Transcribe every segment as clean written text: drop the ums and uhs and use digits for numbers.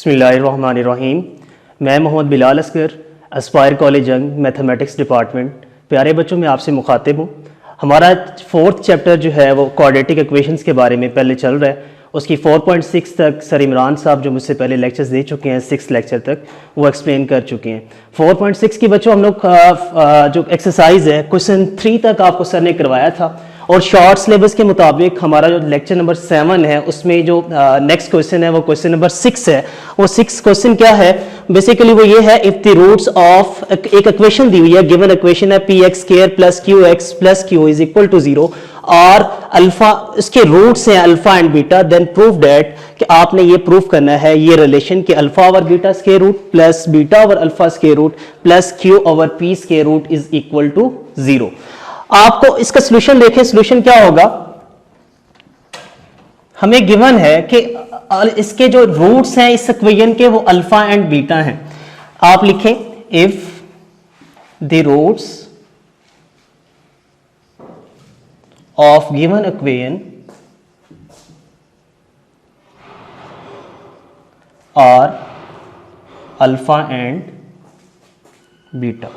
बिस्मिल्लाहिर्रहमानिर्रहीम। मैं Mohammad Bilal Asghar, Aspire college जंग, मैथमेटिक्स डिपार्टमेंट। प्यारे बच्चों, मैं आपसे मुखातिब हूँ। हमारा 4th चैप्टर जो है वो क्वाड्रेटिक इक्वेशंस के बारे में पहले चल रहा है। उसकी 4.6 तक सर इमरान साहब जो मुझसे पहले लेक्चर्स दे चुके हैं, 6 लेक्चर तक वो एक्सप्लेन कर चुके हैं। 4.6 की बच्चों हम लोग जो एक्सरसाइज है क्वेश्चन 3 तक आपको सर ने करवाया था, और शॉर्ट सिलेबस के मुताबिक हमारा जो लेक्चर नंबर 7 है उसमें जो नेक्स्ट क्वेश्चन है वो क्वेश्चन नंबर 6 है। वो 6 क्वेश्चन क्या है, बेसिकली वो ये है, इफ द रूट्स ऑफ एक इक्वेशन दी हुई है, गिवन इक्वेशन है px² plus qx plus q is equal to 0 और अल्फा इसके रूट्स हैं alpha and beta, then prove that कि आपने ये प्रूफ करना है ये रिलेशन कि alpha over beta square root plus beta over alpha square root plus q over p square root is equal to 0। आपको इसका सॉल्यूशन देखें, सॉल्यूशन क्या होगा। हमें गिवन है कि इसके जो रूट्स हैं इस इक्वेशन के वो अल्फा एंड बीटा हैं। आप लिखें if the roots of given equation are alpha and beta.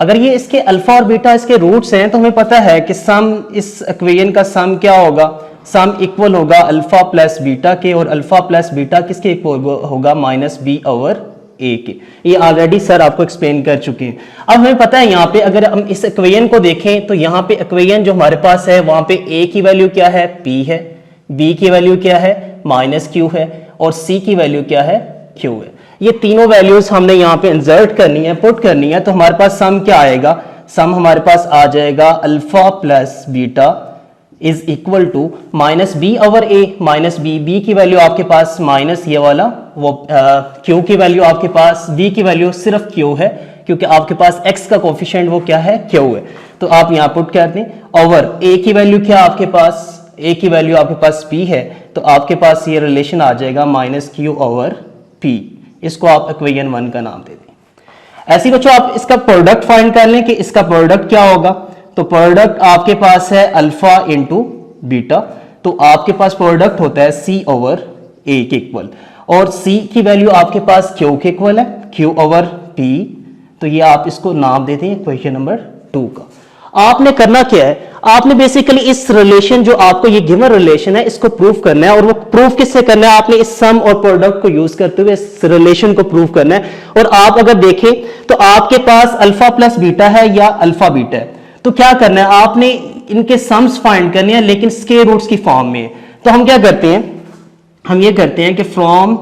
अगर ये इसके अल्फा और बीटा इसके रूट्स हैं तो हमें पता है कि सम इस इक्वेशन का सम क्या होगा, सम इक्वल होगा अल्फा प्लस बीटा के, और अल्फा प्लस बीटा किसके इक्वल होगा, माइनस बी ओवर ए के। ये ऑलरेडी सर आपको एक्सप्लेन कर चुके हैं। अब हमें पता है यहाँ पे अगर हम इस इक्वेशन को देखें तो यहाँ पे इक्वेशन जो हमारे पास है वहां पे ए की वैल्यू क्या है, पी है, बी की वैल्यू क्या है, माइनस क्यू है, और सी की वैल्यू क्या है, क्यू है। ये तीनों वैल्यूज हमने यहाँ पे इंसर्ट करनी है, पुट करनी है, तो हमारे पास सम क्या आएगा, सम हमारे पास आ जाएगा alpha plus beta is equal to minus B over A, minus B, B की वैल्यू आपके पास माइनस ये वाला, वो क्यू की वैल्यू आपके पास, बी की वैल्यू सिर्फ क्यू है क्योंकि आपके पास एक्स का कोफिशिएंट वो क्या है, क्यू है, तो आप यहाँ पुट कर दें। ओवर ए की वैल्यू क्या आपके पास, ए की वैल्यू आपके पास पी है, तो आपके पास ये रिलेशन आ जाएगा माइनस क्यू ओवर पी। इसको आप इक्वेशन 1 का नाम दे दें। ऐसे बच्चों आप इसका प्रोडक्ट फाइंड कर लें कि इसका प्रोडक्ट क्या होगा, तो प्रोडक्ट आपके पास है अल्फा इंटू बीटा, तो आपके पास प्रोडक्ट होता है सी ओवर ए के इक्वल, और सी की वैल्यू आपके पास क्यू के इक्वल है, क्यू ओवर पी, तो ये आप इसको नाम दे दें इक्वेशन नंबर 2 का। आपने करना क्या है, आपने बेसिकली इस रिलेशन जो आपको ये गिवन रिलेशन है इसको प्रूव करना है, और वो प्रूफ किससे करना है, आपने इस सम और प्रोडक्ट को यूज करते हुए इस रिलेशन को प्रूव करना है। और आप अगर देखें तो आपके पास अल्फा प्लस बीटा है या अल्फा बीटा है, तो क्या करना है, आपने इनके सम्स फाइंड करने हैं लेकिन स्क्वायर रूट्स की फॉर्म में। तो हम क्या करते हैं, हम ये करते हैं कि फ्रॉम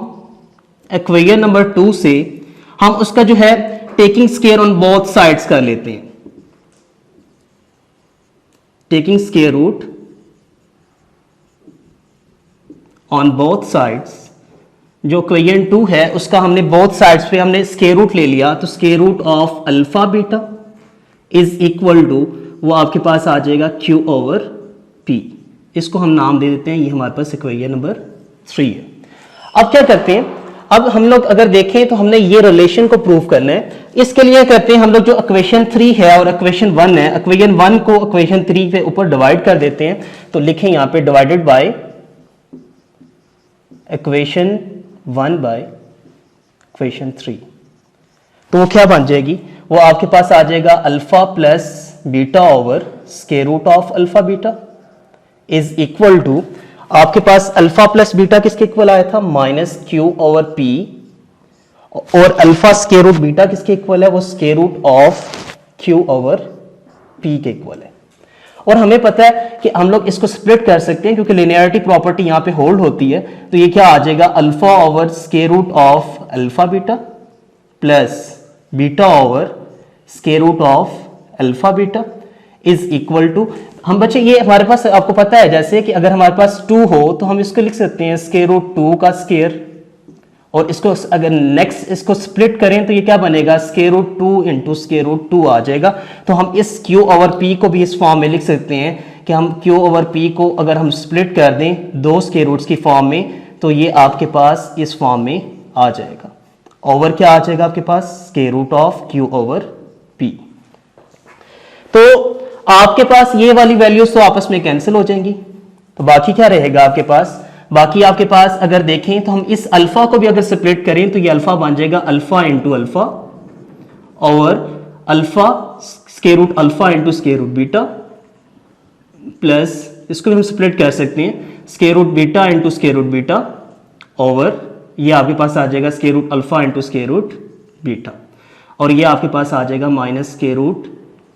इक्वेशन नंबर 2 से हम उसका जो है taking square on both sides कर लेते हैं, taking square root on both sides. जो इक्वेशन 2 है उसका हमने बोथ साइड्स पे हमने स्क्वायर रूट ले लिया, तो square root of alpha beta is equal to वो आपके पास आ जाएगा क्यू ओवर पी। इसको हम नाम दे देते हैं, ये हमारे पास इक्वेशन नंबर 3 है। अब क्या करते हैं, अब हम लोग अगर देखें तो हमने ये रिलेशन को प्रूव करना है। इसके लिए करते हैं हम लोग जो इक्वेशन 3 है और इक्वेशन 1 है, इक्वेशन 1 को इक्वेशन 3 के ऊपर डिवाइड कर देते हैं। तो लिखें यहाँ पे divided by equation 1 by equation 3, तो वो क्या बन जाएगी, वो आपके पास आ जाएगा alpha plus beta over square root of alpha beta is equal to, आपके पास अल्फा प्लस बीटा किसके इक्वल आया था, माइनस क्यू ओवर पी, और अल्फा स्क्वायर रूट बीटा किसके इक्वल है, वो square root of Q over P के इक्वल है। और हमें पता है कि हम लोग इसको स्प्लिट कर सकते हैं क्योंकि लिनियरिटी प्रॉपर्टी यहां पे होल्ड होती है, तो ये क्या आ जाएगा, alpha over square root of alpha beta plus beta over square root of alpha beta is equal to, हम बच्चे ये हमारे पास आपको पता है जैसे कि अगर हमारे पास 2 हो तो हम इसको लिख सकते हैं स्क्वायर रूट 2 का स्क्वायर, और इसको अगर नेक्स्ट इसको स्प्लिट करें तो ये क्या बनेगा, square root 2 into square root 2 आ जाएगा। तो हम इस क्यू ओवर पी को भी इस फॉर्म में लिख सकते हैं कि हम क्यू ओवर पी को अगर हम स्प्लिट कर दें 2 स्क्वायर रूट्स की फॉर्म में, तो ये आपके पास इस फॉर्म में आ जाएगा। ओवर क्या आ जाएगा आपके पास, square root of Q over P. तो आपके पास ये वाली वैल्यूज तो आपस में कैंसिल हो जाएंगी, तो बाकी क्या रहेगा आपके पास, बाकी आपके पास अगर देखें तो हम इस अल्फा को भी अगर सेपरेट करें तो ये अल्फा बन जाएगा अल्फा इंटू अल्फा और alpha square root alpha into square root beta plus इसको भी हम सेपरेट कर सकते हैं square root beta into square root beta over ये आपके पास आ जाएगा square root alpha into square root beta और ये आपके पास आ जाएगा minus square root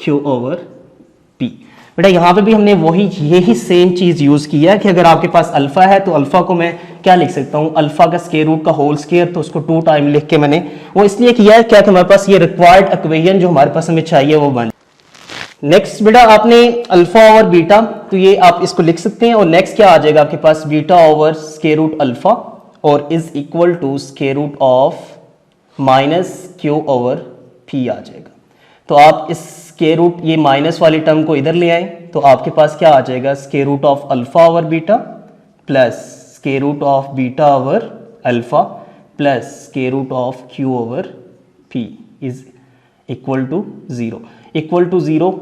Q over P. बेटा यहाँ पे भी हमने यही सेम चीज यूज किया है कि अगर आपके पास अल्फा है तो अल्फा को मैं क्या लिख सकता हूँ अल्फा का स्क्वायर रूट का होल स्क्वायर, तो उसको 2 टाइम लिख के मैंने वो इसलिए किया है क्या कि हमारे पास ये रिक्वायर्ड इक्वेशन जो हमारे पास हमें चाहिए वो बन। नेक्स्ट बेटा आपने अल्फा ओवर बीटा, तो ये आप इसको लिख सकते हैं और नेक्स्ट क्या आ जाएगा आपके पास beta over square root alpha और is equal to square root of minus Q over P आ जाएगा। तो आप इस स्क्वायर रूट ये माइनस वाली टर्म को इधर ले आए तो आपके पास क्या आ जाएगा square root of alpha over beta plus square root of beta over alpha plus square root of Q over P is equal to 0। Equal to 0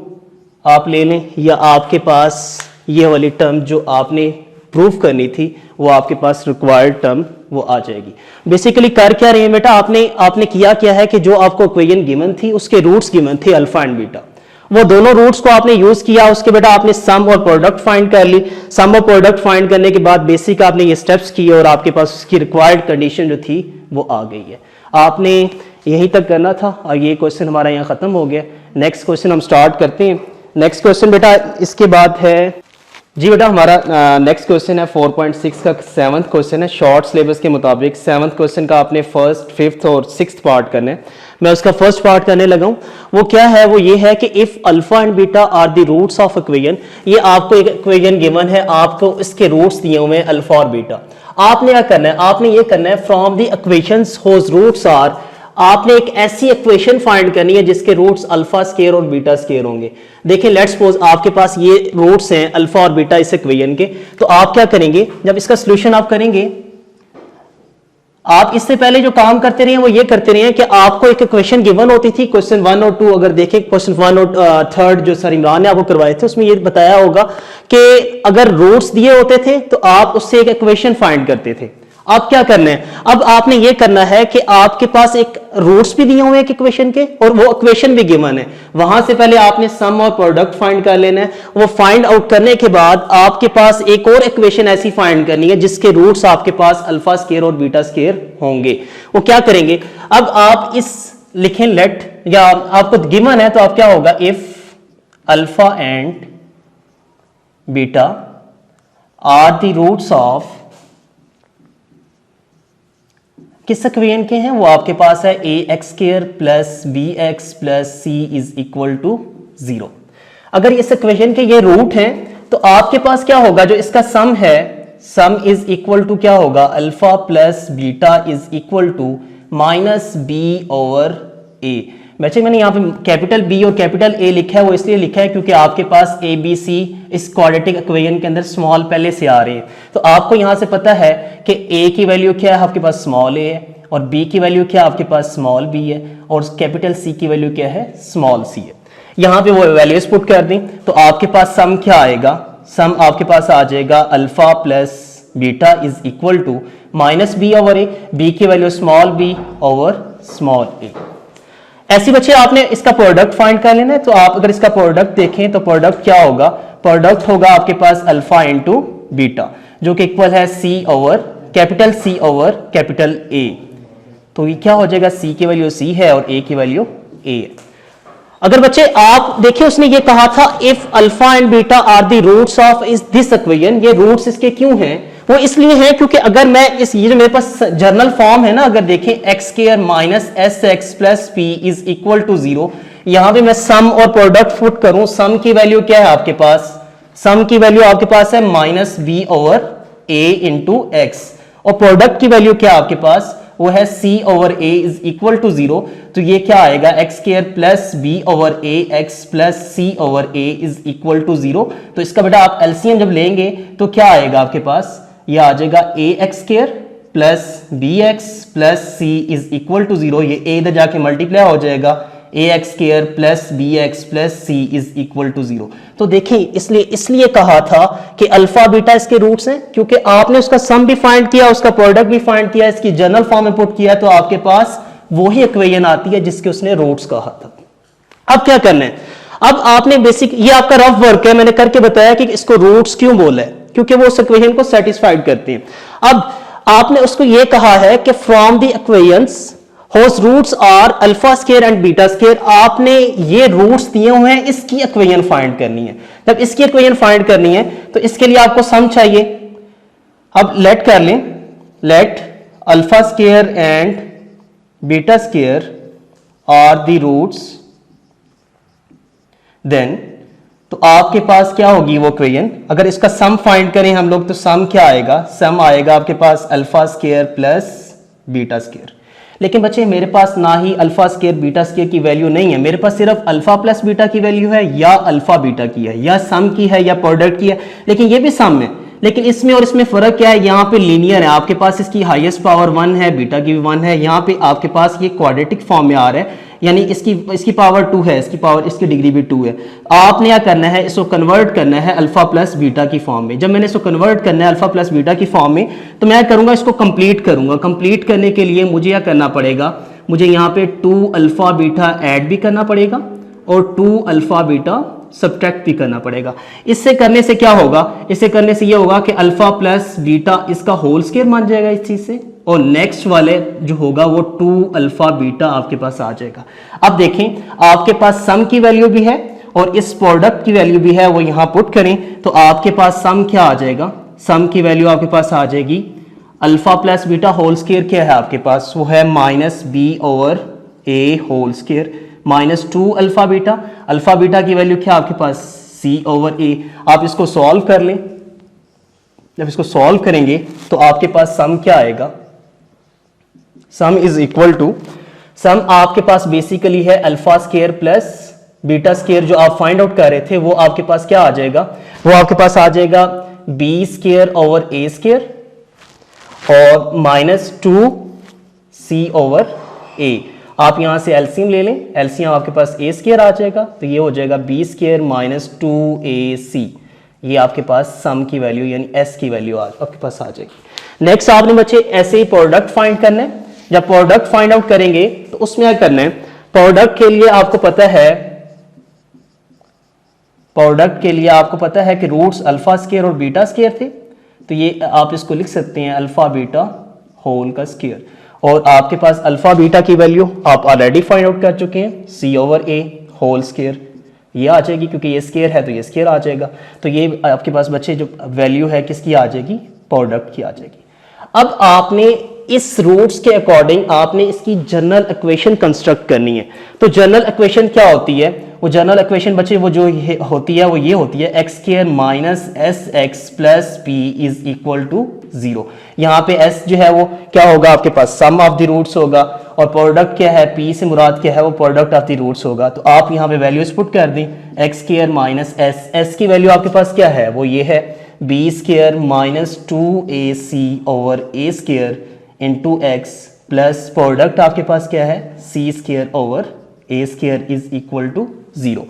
आप ले लें या आपके पास ये वाली टर्म जो आपने प्रूफ करनी थी वो आपके पास रिक्वायर्ड टर्म वो आ जाएगी। बेसिकली कर क्या रहे हैं बेटा आपने किया क्या है कि जो आपको इक्वेशन गिवन थी उसके रूट्स गिवन थे अल्फा एंड बीटा, वो दोनों रूट्स को आपने यूज किया, उसके बेटा आपने सम और प्रोडक्ट फाइंड कर ली। सम और प्रोडक्ट फाइंड करने के बाद बेसिक आपने ये स्टेप्स किए और आपके पास उसकी रिक्वायर्ड कंडीशन जो थी वो आ गई है। आपने यहीं तक करना था और ये क्वेश्चन हमारा यहाँ खत्म हो गया। नेक्स्ट क्वेश्चन हम स्टार्ट करते हैं। नेक्स्ट क्वेश्चन बेटा इसके बाद है जी बेटा हमारा नेक्स्ट क्वेश्चन है 4.6 का 7th क्वेश्चन है। शॉर्ट सिलेबस के मुताबिक 7th क्वेश्चन का आपने फर्स्ट, 5th और 6th पार्ट करने हैं। मैं उसका फर्स्ट पार्ट करने लगा हूं। वो क्या है, वो ये है कि if alpha and beta are the roots of equation, ये आपको एक इक्वेशन गिवन है, आपको इसके रूट्स दिए हुए हैं अल्फा और बीटा। आपने क्या करना है, आपने ये करना है from the equations whose roots are, आपने एक ऐसी इक्वेशन फाइंड करनी है जिसके रूट्स अल्फा स्क्वायर और बीटा स्क्वायर होंगे। देखिए लेट्स सपोज आपके पास ये रूट्स हैं अल्फा और बीटा इस इक्वेशन के, तो आप क्या करेंगे, जब इसका सॉल्यूशन आप करेंगे, आप इससे पहले जो काम करते रहे वो ये करते रहे कि आपको एक इक्वेशन गिवन होती थी, क्वेश्चन 1 और 2 अगर देखें, क्वेश्चन 1 और 3 जो सर इमरान ने आपको करवाए थे उसमें ये बताया होगा कि अगर रूट्स दिए होते थे तो आप उससे एक इक्वेशन फाइंड करते थे। अब क्या करना है, अब आपने ये करना है कि आपके पास एक रूट्स भी दिए हुए हैं इक्वेशन के और वो इक्वेशन भी गिवन है, वहां से पहले आपने सम और प्रोडक्ट फाइंड कर लेना है। वो फाइंड आउट करने के बाद आपके पास एक और इक्वेशन ऐसी फाइंड करनी है जिसके रूट्स आपके पास अल्फा स्क्वायर और बीटा स्क्वायर होंगे। वो क्या करेंगे, अब आप इस लिखें लेट, या आपको गिवन है तो आप क्या होगा, if alpha and beta are the roots of, किस इक्वेशन के हैं, वो आपके पास है A X square plus B X plus C is equal to 0। अगर इस इक्वेशन के ये रूट हैं तो आपके पास क्या होगा, जो इसका सम है, सम इज इक्वल टू क्या होगा, alpha plus beta is equal to minus B over A. वैसे मैंने यहाँ पे कैपिटल बी और कैपिटल ए लिखा है, वो इसलिए लिखा है क्योंकि आपके पास ए बी सी इस क्वाड्रेटिक इक्वेशन के अंदर स्मॉल पहले से आ रहे हैं। तो आपको यहाँ से पता है कि ए की वैल्यू क्या है, आपके पास स्मॉल ए है, और बी की वैल्यू क्या है, आपके पास स्मॉल बी है, और कैपिटल सी की वैल्यू क्या है, स्मॉल सी है। यहाँ पे वो वैल्यूज पुट कर दें तो आपके पास सम क्या आएगा, सम आपके पास आ जाएगा alpha plus beta is equal to minus B over A, B की value small B over small A. ऐसी बच्चे आपने इसका प्रोडक्ट फाइंड कर लेना है। तो आप अगर इसका प्रोडक्ट देखें तो प्रोडक्ट क्या होगा, प्रोडक्ट होगा आपके पास अल्फा इंटू बीटा जो कि इक्वल है C over capital C over capital A. तो ये क्या हो जाएगा, सी की वैल्यू सी है और ए की वैल्यू ए है। अगर बच्चे आप देखिए उसने ये कहा था if alpha and beta are the roots of इस दिस इक्वेशन, ये रूट्स इसके क्यों हैं, वो इसलिए है क्योंकि अगर मैं इस ये जो मेरे पास जर्नल फॉर्म है ना, अगर देखें X square minus S X plus P is equal to 0, यहां पे मैं सम और प्रोडक्ट पुट करूं, सम की वैल्यू क्या है आपके पास, सम की वैल्यू आपके पास है minus B over A into X, और प्रोडक्ट की वैल्यू क्या है आपके पास, वो है C over A is equal to 0। तो ये क्या आएगा, X square plus B over A X plus C over A is equal to 0। तो इसका बेटा आप एलसीएम जब लेंगे तो क्या आएगा आपके पास, ये आ जाएगा A X square plus B X plus C is equal to 0। ये ए इधर जाके मल्टीप्लाई हो जाएगा, A X square plus B X plus C is equal to 0। तो देखिए इसलिए कहा था कि अल्फा बीटा इसके रूट्स हैं, क्योंकि आपने उसका सम भी फाइंड किया, उसका प्रोडक्ट भी फाइंड किया, इसकी जनरल फॉर्म में पुट किया, तो आपके पास वही इक्वेशन आती है जिसके उसने रूट्स कहा था। अब क्या करना है, अब आपने बेसिक, ये आपका रफ वर्क है, मैंने करके बताया कि इसको रूट्स क्यों बोला है, क्योंकि वो उस इक्वेशन को सेटिस्फाइड करते हैं। अब आपने उसको ये कहा है कि from the equations whose roots are alpha square and beta square, आपने ये रूट्स दिए हुए हैं, इसकी इक्वेशन फाइंड करनी है। जब इसकी इक्वेशन फाइंड करनी है तो इसके लिए आपको सम चाहिए। अब लेट कर लें, let alpha square and beta square are the roots, then तो आपके पास क्या होगी वो इक्वेशन, अगर इसका सम फाइंड करें हम लोग तो सम क्या आएगा, सम आएगा आपके पास alpha square plus beta square. लेकिन बच्चे मेरे पास ना ही अल्फा स्क्वायर बीटा स्क्वायर की वैल्यू नहीं है, मेरे पास सिर्फ अल्फा प्लस बीटा की वैल्यू है, या अल्फा बीटा की है, या सम की है, या प्रोडक्ट की है, लेकिन ये भी सम है। लेकिन इसमें और इसमें फर्क क्या है, यहाँ पे लीनियर है, आपके पास इसकी हाईएस्ट पावर 1 है, बीटा की भी 1 है, यहाँ पे आपके पास ये क्वाड्रेटिक फॉर्म में आ रहा है, यानी इसकी पावर 2 है, इसकी डिग्री भी 2 है। आपने क्या करना है, इसको कन्वर्ट करना है अल्फा प्लस बीटा की फॉर्म में। जब मैंने इसको कन्वर्ट करना है अल्फा प्लस बीटा की फॉर्म में, तो मैं करूंगा इसको कंप्लीट करूंगा। कंप्लीट करने के लिए मुझे क्या करना पड़ेगा, मुझे यहाँ पे 2 अल्फा बीटा ऐड भी करना पड़ेगा और 2 अल्फा बीटा सब्ट्रैक्ट भी करना पड़ेगा। इससे करने से क्या होगा, इससे करने से ये होगा कि अल्फा प्लस बीटा इसका होल स्क्वायर मान जाएगा इस चीज से, और नेक्स्ट वाले जो होगा वो 2 अल्फा बीटा आपके पास आ जाएगा। अब देखें आपके पास सम की वैल्यू भी है और इस प्रोडक्ट की वैल्यू भी है, वो यहां पुट करें तो आपके पास सम क्या आ जाएगा, सम की वैल्यू आपके पास आ जाएगी alpha plus beta whole square क्या है आपके पास, वो है minus B over A whole square minus 2 alpha beta. Alpha beta की वैल्यू क्या आपके पास, सी ओवर ए। आप इसको सॉल्व कर लें, जब इसको सॉल्व करेंगे तो आपके पास सम क्या आएगा, सम इज इक्वल टू, सम आपके पास बेसिकली है alpha square plus beta square, जो आप फाइंड आउट कर रहे थे वो आपके पास क्या आ जाएगा, वो आपके पास आ जाएगा B square over A square और माइनस 2 सी ओवर ए। आप यहां से एलसीएम ले लें, एलसीएम आपके पास ए स्क्वायर आ जाएगा, तो ये हो जाएगा बी स्क्वायर माइनस 2ac। ये आपके पास सम की वैल्यू यानी एस की वैल्यू आपके पास आ जाएगी। नेक्स्ट आपने बच्चे ऐसे ही प्रोडक्ट फाइंड करना है। जब प्रोडक्ट फाइंड आउट करेंगे तो उसमें क्या करना है, प्रोडक्ट के लिए आपको पता है, प्रोडक्ट के लिए आपको पता है कि रूट्स अल्फा स्क्वायर और बीटा स्क्वायर थे, तो ये आप इसको लिख सकते हैं अल्फा बीटा होल का स्क्वायर, और आपके पास अल्फा बीटा की वैल्यू आप ऑलरेडी फाइंड आउट कर चुके हैं, सी ओवर ए होल स्क्वायर ये आ जाएगी, क्योंकि ये स्क्वायर है तो ये स्क्वायर आ जाएगा। तो ये आपके पास बच्चे जो वैल्यू है किसकी आ जाएगी, प्रोडक्ट की आ जाएगी। अब आपने इस रूट्स के अकॉर्डिंग आपने इसकी जनरल इक्वेशन कंस्ट्रक्ट करनी है। तो जनरल इक्वेशन क्या होती है, वो जनरल इक्वेशन बच्चे वो जो होती है वो ये होती है X square minus S X plus P is equal to 0। यहाँ पे s जो है वो क्या होगा, आपके पास सम ऑफ द रूट्स होगा, और प्रोडक्ट क्या है, p से मुराद क्या है, वो प्रोडक्ट ऑफ द रूट्स होगा। तो आप यहाँ पे वैल्यूज पुट कर दें, X square minus S, S की वैल्यू आपके पास क्या है, वो ये है B square minus 2ac over A square into X plus product आपके पास क्या है, C square over A square is equal to 0।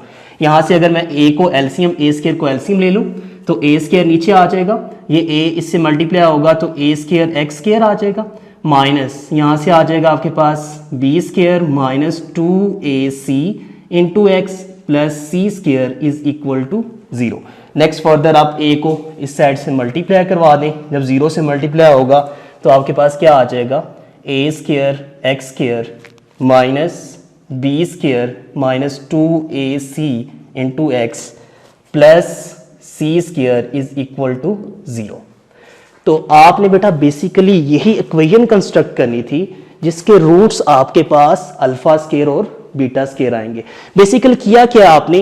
यहां से अगर मैं a को एलसीएम, ए स्क्वायर को एलसीएम ले लूं तो ए स्क्वायर नीचे आ जाएगा, ये a इससे मल्टीप्लाई होगा तो ए स्क्वायर एक्स स्क्वायर आ जाएगा, माइनस यहां से आ जाएगा आपके पास B square minus 2ac into X plus C square is equal to 0। Next further आप a को इस साइड से मल्टीप्लाई करवा दें, जब 0 से मल्टीप्लाई होगा तो आपके पास क्या आ जाएगा, A square X square minus B square minus 2ac into X plus C square is equal to 0। तो आपने बेटा बेसिकली यही इक्वेशन कंस्ट्रक्ट करनी थी जिसके रूट्स आपके पास अल्फा स्क्वायर और बीटा स्क्वायर आएंगे। बेसिकली किया क्या आपने,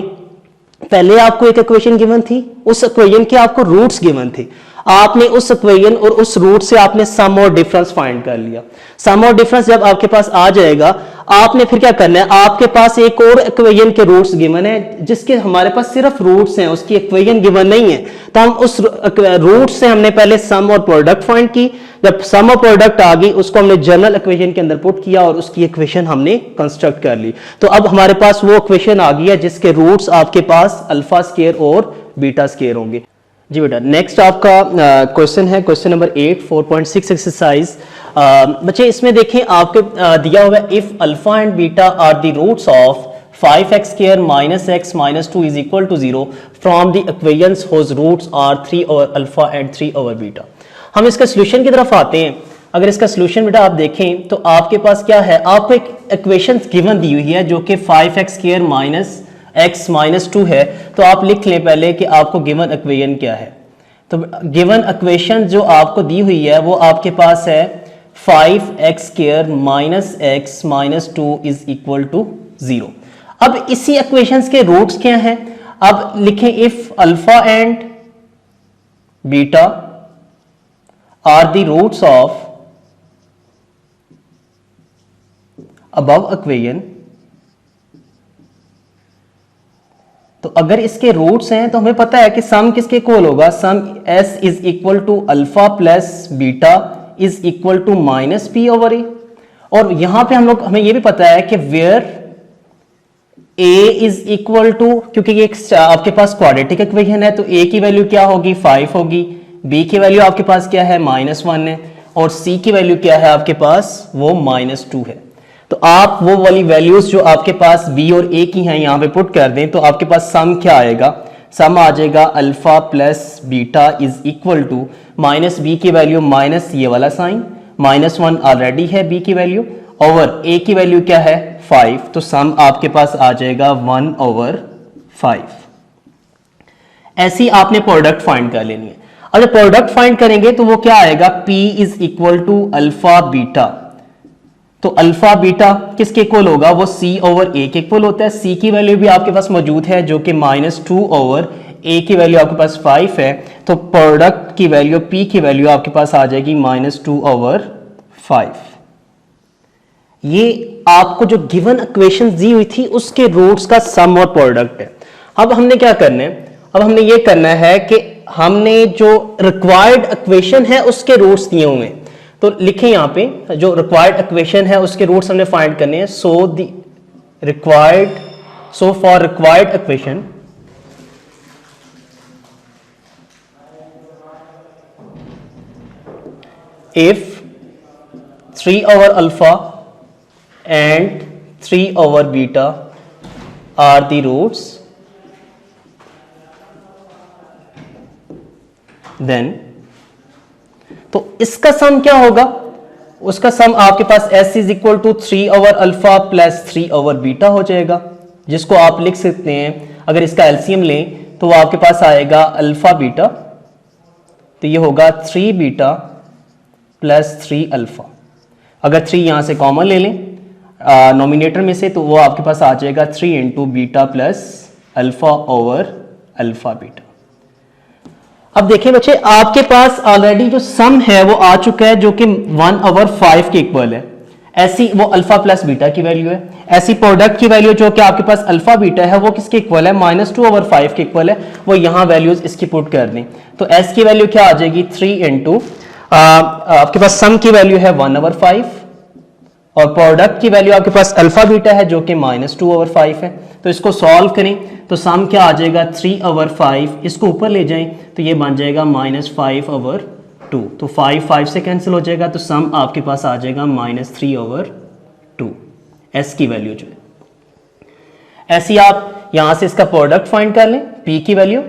पहले आपको एक इक्वेशन गिवन थी, उस इक्वेशन के आपको रूट्स गिवन थे। आपने उस इक्वेशन और उस रूट से आपने सम और डिफरेंस फाइंड कर लिया। सम और डिफरेंस जब आपके पास आ जाएगा, आपने फिर क्या करना है, आपके पास एक और इक्वेशन के रूट्स गिवन है जिसके हमारे पास सिर्फ रूट्स हैं, उसकी इक्वेशन गिवन नहीं है, तो हम उस रूट से हमने पहले सम और प्रोडक्ट फाइंड की। जब सम और प्रोडक्ट आ गई, उसको हमने जनरल इक्वेशन के अंदर पुट किया और उसकी इक्वेशन हमने कंस्ट्रक्ट कर ली। तो अब हमारे पास वो इक्वेशन आ गई है जिसके रूट्स आपके पास अल्फा स्क्वायर और बीटा स्क्वायर होंगे। जी बेटा, नेक्स्ट आपका क्वेश्चन है क्वेश्चन नंबर 8 4.6 एक्सरसाइज। बच्चे इसमें देखें आपके दिया हुआ है, if alpha and beta are the roots of 5x square minus x minus 2 is equal to 0 from the equations whose roots are 3 over alpha and 3 over beta। हम इसका सोल्यूशन की तरफ आते हैं। अगर इसका सोल्यूशन बेटा आप देखें तो आपके पास क्या है, आपको एक इक्वेशन गिवन दी हुई है जो कि 5x square minus x minus 2 है। तो आप लिख लें पहले कि आपको गिवन इक्वेशन क्या है। तो गिवन इक्वेशन जो आपको दी हुई है वो आपके पास है 5x square minus x minus 2 is equal to 0। अब इसी इक्वेशंस के रूट्स क्या हैं, अब लिखें if alpha and beta are the roots of above equation. तो अगर इसके रूट्स हैं तो हमें पता है कि सम किसके इक्वल होगा, sum s is equal to alpha plus beta is equal to minus P over A. और यहां पे हमें यह भी पता है कि where a is equal to, क्योंकि ये आपके पास क्वाड्रेटिक इक्वेशन है तो a की वैल्यू क्या होगी 5 होगी, b की वैल्यू आपके पास क्या है -1 है, और c की वैल्यू क्या है आपके पास वो -2 है। तो आप वो वाली वैल्यूज जो आपके पास b और a की हैं यहां पे पुट कर दें तो आपके पास सम क्या आएगा, सम आ जाएगा alpha plus beta is equal to minus B की वैल्यू माइनस ये वाला साइन, -1 ऑलरेडी है b की वैल्यू, ओवर a की वैल्यू क्या है 5, तो सम आपके पास आ जाएगा 1/5। ऐसी आपने प्रोडक्ट फाइंड कर लेनी है। अगर प्रोडक्ट फाइंड करेंगे तो वो क्या आएगा, p is equal to alpha beta. तो अल्फा बीटा किसके इक्वल होगा, वो c ओवर a के इक्वल होता है। c की वैल्यू भी आपके पास मौजूद है जो कि -2 ओवर a की वैल्यू आपके पास 5 है। तो प्रोडक्ट की वैल्यू p की वैल्यू आपके पास आ जाएगी -2/5। ये आपको जो गिवन इक्वेशन दी हुई थी उसके रूट्स का सम और प्रोडक्ट है। अब हमने क्या करना है, अब हमने ये करना है कि हमने जो रिक्वायर्ड इक्वेशन है उसके रूट्स दिए हुए हैं, तो लिखें यहां पे जो रिक्वायर्ड इक्वेशन है उसके रूट्स हमने फाइंड करने हैं। So for required equation if 3 over alpha and 3 over beta are the roots, then तो इसका सम क्या होगा, उसका सम आपके पास s is equal to 3 over alpha plus 3 over beta हो जाएगा, जिसको आप लिख सकते हैं अगर इसका एलसीएम लें तो वो आपके पास आएगा अल्फा बीटा, तो ये होगा 3 बीटा प्लस 3 अल्फा। अगर 3 यहां से कॉमन ले लें नोमिनेटर में से तो वो आपके पास आ जाएगा 3 into beta plus alpha over alpha beta. अब देखिए बच्चे, आपके पास ऑलरेडी जो सम है वो आ चुका है जो कि 1/5 के इक्वल है। ऐसी वो अल्फा प्लस बीटा की वैल्यू है। ऐसी प्रोडक्ट की वैल्यू जो कि आपके पास अल्फा बीटा है वो किसके इक्वल है, -2/5 के इक्वल है। वो यहां वैल्यूज इसकी पुट कर दें तो s की वैल्यू क्या आ जाएगी 3 इंटू आपके पास सम की वैल्यू है 1/5 और प्रोडक्ट की वैल्यू आपके पास अल्फा बीटा है जो कि -2/5 है। तो इसको सॉल्व करें तो सम क्या आ जाएगा 3/5, इसको ऊपर ले जाएं तो ये बन जाएगा -5/2, तो 5 से कैंसिल हो जाएगा तो सम आपके पास आ जाएगा -3/2 s की वैल्यू जो है। ऐसी आप यहां से इसका प्रोडक्ट फाइंड कर लें p की वैल्यू।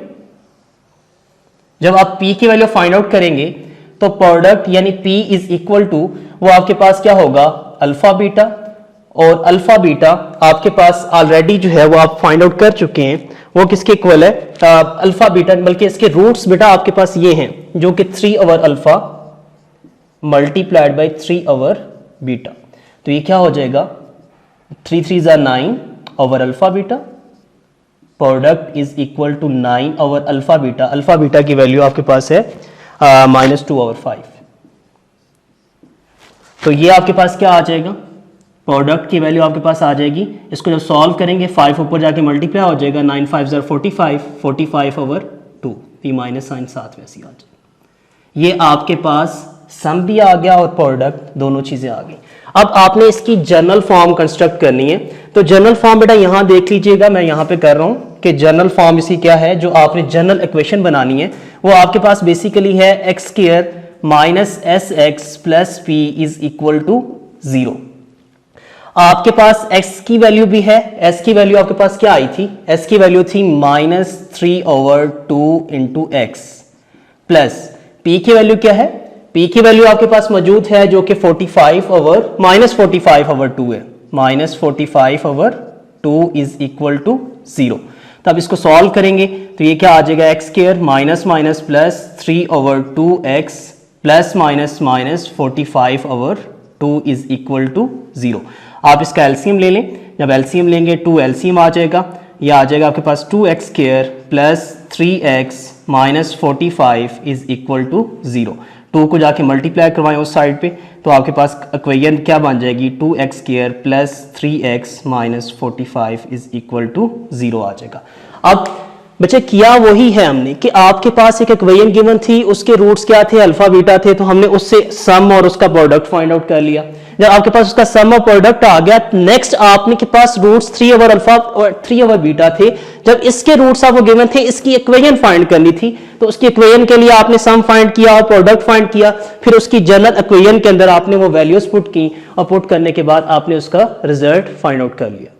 जब आप p की वैल्यू फाइंड आउट करेंगे तो प्रोडक्ट यानी p इज इक्वल टू वो आपके पास क्या होगा अल्फा बीटा, और अल्फा बीटा आपके पास ऑलरेडी जो है वो आप फाइंड आउट कर चुके हैं वो किसके इक्वल है अल्फा बीटा, बल्कि इसके रूट्स बेटा आपके पास ये हैं जो कि 3 over alpha multiplied by 3 over beta. तो ये क्या हो जाएगा 3 3 = 9 over alpha beta, product is equal to 9 over alpha beta. Alpha beta की वैल्यू आपके पास है -2/5। तो ये आपके पास क्या आ जाएगा, प्रोडक्ट की वैल्यू आपके पास आ जाएगी। इसको जब सॉल्व करेंगे 5 ऊपर जाके मल्टीप्लाई हो जाएगा, 9 5 ज़र 45, 45/2, ये माइनस साइन साथ वैसे ही आ जाएगा। ये आपके पास सम भी आ गया और प्रोडक्ट, दोनों चीजें आ गई। अब आपने इसकी जनरल फॉर्म कंस्ट्रक्ट करनी है। तो जनरल फॉर्म बेटा यहां देख लीजिएगा, मैं यहां पे कर रहा हूं कि जनरल फॉर्म इसकी क्या है, जो आपने जनरल इक्वेशन बनानी है वो आपके पास बेसिकली है x² minus SX plus P is equal to 0। आपके पास x की वैल्यू भी है, s की वैल्यू आपके पास क्या आई थी, s की वैल्यू थी -3/2 इंटू x, प्लस p की वैल्यू क्या है, p की वैल्यू आपके पास मौजूद है जो कि -45/2 है, -45/2 इज इक्वल टू 0। तो अब इसको सॉल्व करेंगे तो ये क्या आ जाएगा, x² minus minus plus 3/2x plus minus minus 45/2 is equal to 0। आप इसका एलसीएम ले लें, जब एलसीएम लेंगे 2 एलसीएम आ जाएगा, ये आ जाएगा आपके पास 2x² plus 3x minus 45 is equal to 0। 2 को जाके मल्टीप्लाई करवाएं उस साइड पे, तो आपके पास इक्वेशन क्या बन जाएगी, 2x² plus 3x minus 45 is equal to 0 आ जाएगा। अब बच्चे किया वही है हमने कि आपके पास एक इक्वेशन गिवन थी, उसके रूट्स क्या थे, अल्फा बीटा थे, तो हमने उससे सम और उसका प्रोडक्ट फाइंड आउट कर लिया। जब आपके पास उसका सम और प्रोडक्ट आ गया, नेक्स्ट आपने के पास रूट्स 3/अल्फा और 3/बीटा थे, जब इसके रूट्स आपको गिवन थे, इसकी इक्वेशन फाइंड करनी थी, तो उसकी इक्वेशन के लिए आपने सम फाइंड किया और प्रोडक्ट फाइंड किया, फिर उसकी जनरल इक्वेशन के अंदर आपने वो वैल्यूज पुट की और पुट करने के बाद आपने उसका रिजल्ट फाइंड आउट कर लिया।